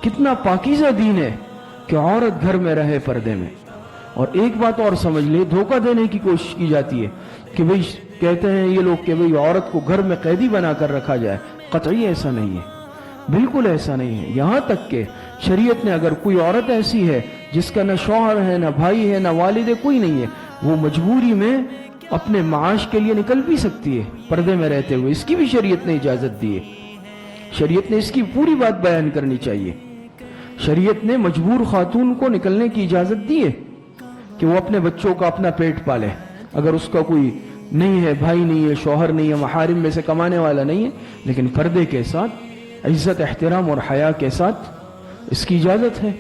कितना पाकीज़ा दीन है कि औरत घर में रहे पर्दे में। और एक बात और समझ ले, धोखा देने की कोशिश की जाती है कि भाई कहते हैं ये लोग कि भाई औरत को घर में कैदी बनाकर रखा जाए। कतई ऐसा नहीं है, बिल्कुल ऐसा नहीं है। यहां तक के शरीयत ने अगर कोई औरत ऐसी है जिसका न शौहर है, न भाई है, न वालिद है, कोई नहीं है, वो मजबूरी में अपने माश के लिए निकल भी सकती है पर्दे में रहते हुए, इसकी भी शरीयत ने इजाजत दी है। शरीयत ने इसकी पूरी बात बयान करनी चाहिए। शरीयत ने मजबूर खातून को निकलने की इजाजत दी है कि वो अपने बच्चों का अपना पेट पाले। अगर उसका कोई नहीं है, भाई नहीं है, शौहर नहीं है, महारिम में से कमाने वाला नहीं है, लेकिन पर्दे के साथ, इज्जत एहतराम और हया के साथ इसकी इजाजत है।